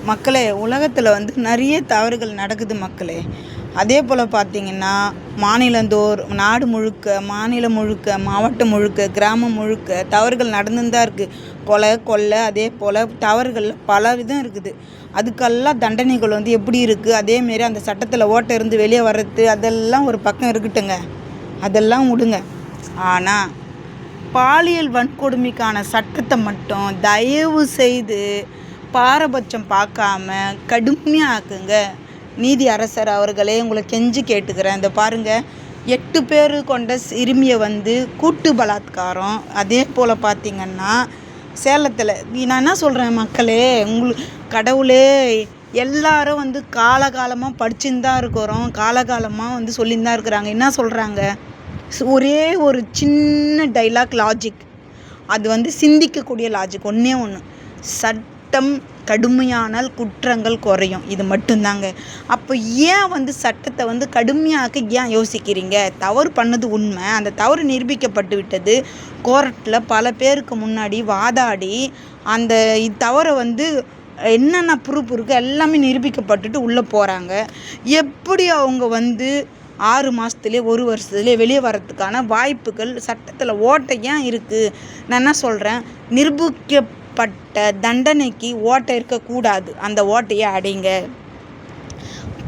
மக்களே, உலகத்தில் வந்து நிறைய தவறுகள் நடக்குது மக்களே. அதே போல் பார்த்திங்கன்னா, நாடு முழுக்க, மாநிலம் முழுக்க, மாவட்டம் முழுக்க, கிராமம் முழுக்க தவறுகள் நடந்துன்னு தான் இருக்குது. கொலை, கொள்ளை, அதே போல் தவறுகள் பல விதம் இருக்குது. அதுக்கெல்லாம் தண்டனைகள் வந்து எப்படி இருக்குது, அதேமாரி அந்த சட்டத்தில் ஓட்டை இருந்து வெளியே வர்றது, அதெல்லாம் ஒரு பக்கம் இருக்கட்டுங்க, அதெல்லாம் விடுங்க. ஆனால் பாலியல் வன்கொடுமைக்கான சட்டத்தை மட்டும் தயவு செய்து பாரபட்சம் பார்க்காம கடுமையாக ஆக்குங்க. நீதி அரசர் அவர்களே, உங்களை கெஞ்சி கேட்டுக்கிறேன். இந்த பாருங்கள், 8 பேர் கொண்ட சிறுமியை வந்து கூட்டு பலாத்காரம். அதே போல் பார்த்திங்கன்னா சேலத்தில், நான் என்ன சொல்கிறேன் மக்களே, கடவுளே, எல்லாரும் வந்து காலகாலமாக படிச்சுன்னு தான் இருக்கிறோம், காலகாலமாக வந்து சொல்லின்னு தான் இருக்கிறாங்க. என்ன சொல்கிறாங்க, ஒரே ஒரு சின்ன டைலாக் லாஜிக், அது வந்து சிந்திக்கக்கூடிய லாஜிக் ஒன்றே ஒன்று, சட்டம் கடுமையானால் குற்றங்கள் குறையும். இது மட்டும்தாங்க. அப்போ ஏன் வந்து சட்டத்தை வந்து கடுமையாக்க ஏன் யோசிக்கிறீங்க? தவறு பண்ணது உண்மை, அந்த தவறு நிரூபிக்கப்பட்டு விட்டது. கோர்ட்டில் பல பேருக்கு முன்னாடி வாதாடி அந்த தவறை வந்து என்னென்ன ப்ரூஃப் இருக்குது எல்லாமே நிரூபிக்கப்பட்டுட்டு உள்ளே போகிறாங்க. எப்படி அவங்க வந்து 6 மாதத்துலேயே 1 வருஷத்துலேயே வெளியே வரத்துக்கான வாய்ப்புகள் சட்டத்தில் ஓட்டை ஏன் இருக்குது? நான் என்ன சொல்கிறேன், நிரூபிக்கப்பட்ட தண்டனைக்கு ஓட்டை இருக்கக்கூடாது. அந்த ஓட்டையை அடைங்க.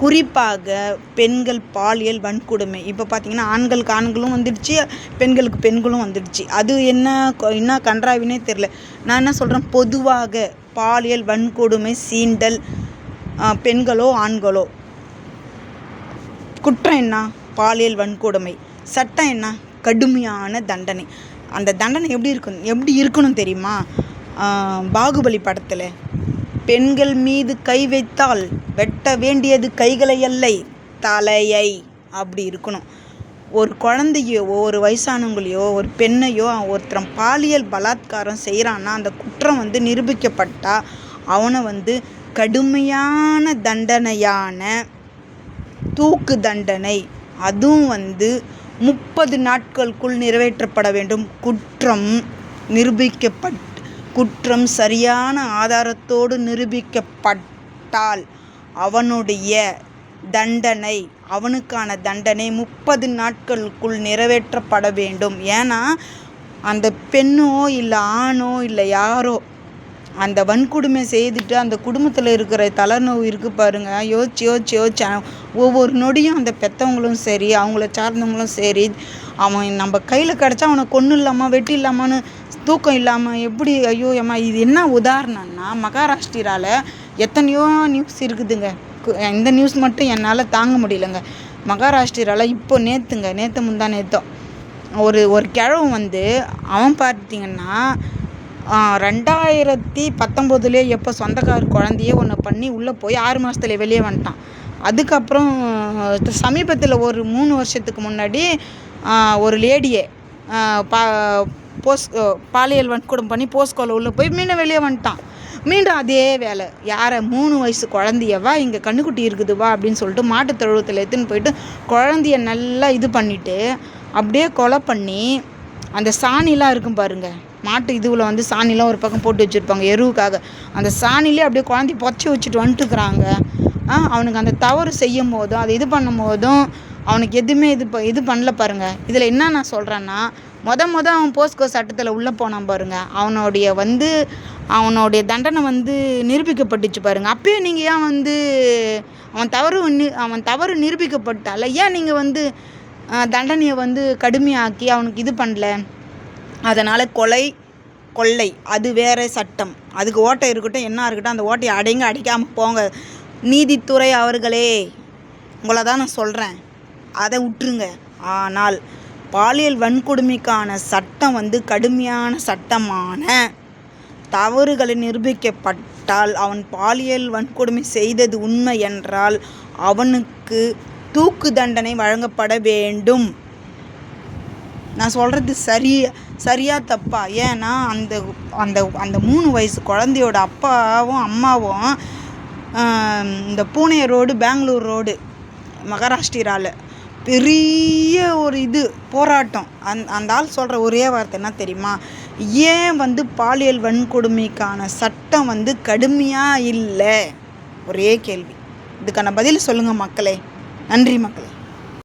குறிப்பாக பெண்கள் பாலியல் வன்கொடுமை, இப்போ பார்த்திங்கன்னா ஆண்களுக்கு ஆண்களும் வந்துடுச்சு, பெண்களுக்கு பெண்களும் வந்துடுச்சு. அது என்ன கன்றாவினே தெரில. நான் என்ன சொல்கிறேன், பொதுவாக பாலியல் வன்கொடுமை, சீண்டல், பெண்களோ ஆண்களோ, குற்றம் என்ன? பாலியல் வன்கொடுமை. சட்டம் என்ன? கடுமையான தண்டனை. அந்த தண்டனை எப்படி இருக்கணும் தெரியுமா? பாகுபலி படத்தில், பெண்கள் மீது கை வைத்தால் வெட்ட வேண்டியது கைகளை அல்ல, தலையை, அப்படி இருக்கணும். ஒரு குழந்தையோ, ஒரு வயசானவங்களையோ, ஒரு பெண்ணையோ ஒருத்தர் பாலியல் பலாத்காரம் செய்கிறான்னா அந்த குற்றம் வந்து நிரூபிக்கப்பட்டால் அவனை வந்து கடுமையான தண்டனையான தூக்கு தண்டனை, அதுவும் வந்து 30 நாட்களுக்குள் நிறைவேற்றப்பட வேண்டும். குற்றம் சரியான ஆதாரத்தோடு நிரூபிக்கப்பட்டால் அவனுக்கான தண்டனை 30 நாட்களுக்குள் நிறைவேற்றப்பட வேண்டும். ஏன்னா அந்த பெண்ணோ இல்லை ஆணோ இல்லை யாரோ அந்த வன்கொடுமை செய்துட்டு அந்த குடும்பத்தில் இருக்கிற தலைநோவு இருக்குது பாருங்கள், யோசிச்சு ஒவ்வொரு நொடியும் அந்த பெற்றவங்களும் சரி, அவங்கள சார்ந்தவங்களும் சரி, அவன் நம்ம கையில் கிடச்சா அவனை கொன்று இல்லாமல் வெட்டி இல்லாமன்னு தூக்கம் இல்லாமல் எப்படி, ஐயோ அம்மா. இது என்ன உதாரணம்னா, மகாராஷ்டிராவில் எத்தனையோ நியூஸ் இருக்குதுங்க. இந்த நியூஸ் மட்டும் என்னால் தாங்க முடியலங்க. மகாராஷ்டிராவில் இப்போ நேற்று முந்தா நேற்றோ ஒரு கிழவன் வந்து, அவன் பார்த்திங்கன்னா 2019 எப்போ சொந்தக்கார குழந்தையே ஒன்று பண்ணி உள்ளே போய் 6 மாதத்துல வெளியே வந்துட்டான். அதுக்கப்புறம் சமீபத்தில் ஒரு 3 வருஷத்துக்கு முன்னாடி ஒரு லேடியை பாலியல் வன்கொடுமை பண்ணி போஸ்கோவில் உள்ளே போய் மீண்டும் வெளியே வந்துட்டான். மீண்டும் அதே வேலை. 3 வயசு குழந்தையவா, இங்கே கண்ணுக்குட்டி இருக்குதுவா அப்படின்னு சொல்லிட்டு மாட்டு தொழுவத்தில் எடுத்துன்னு போயிட்டு குழந்தைய நல்லா இது பண்ணிவிட்டு அப்படியே கொலை பண்ணி, அந்த சாணிலாம் இருக்கும் பாருங்கள், மாட்டு இதுவில் வந்து சாணிலாம் ஒரு பக்கம் போட்டு வச்சுருப்பாங்க எருவுக்காக, அந்த சாணிலே அப்படியே குழந்தைய பொச்சி வச்சுட்டு வந்துட்டுக்கிறாங்க. அவனுக்கு அந்த தவறு செய்யும் போதும் அது இது பண்ணும் போதும் அவனுக்கு எதுவுமே இது பண்ணல பாருங்கள். இதில் என்ன நான் சொல்கிறேன்னா, அவன் போஸ்கோ சட்டத்தில் உள்ளே போனான் பாருங்கள், அவனுடைய தண்டனை வந்து நிரூபிக்கப்பட்டுச்சு பாருங்கள். அப்பயே நீங்கள் ஏன் வந்து அவன் தவறு நிரூபிக்கப்பட்டால ஏன் நீங்கள் வந்து தண்டனையை வந்து கடுமையாக்கி அவனுக்கு இது பண்ணல? அதனால் கொள்ளை அது வேறு சட்டம், அதுக்கு ஓட்டை இருக்கட்டும், என்ன இருக்கட்டும், அந்த ஓட்டையை அடைக்காமல் போங்க. நீதித்துறை அவர்களே, உங்களை தான் நான் சொல்கிறேன், அதை விட்டுருங்க. ஆனால் பாலியல் வன்கொடுமைக்கான சட்டம் வந்து கடுமையான சட்டமான தவறுகளை நிரூபிக்கப்பட்டால், அவன் பாலியல் வன்கொடுமை செய்தது உண்மை என்றால் அவனுக்கு தூக்கு தண்டனை வழங்கப்பட வேண்டும். நான் சொல்கிறது சரியா தப்பா? ஏன்னா அந்த 3 வயசு குழந்தையோட அப்பாவும் அம்மாவும் இந்த பூனே ரோடு, பெங்களூர் ரோடு, மகாராஷ்டிராவில் பெரிய ஒரு போராட்டம். அந்த ஆள் சொல்கிற ஒரே வார்த்தை என்ன தெரியுமா? ஏன் வந்து பாலியல் வன்கொடுமைக்கான சட்டம் வந்து கடுமையாக இல்லை? ஒரே கேள்வி. இதுக்கான பதில் சொல்லுங்கள் மக்களே. நன்றி மக்களே.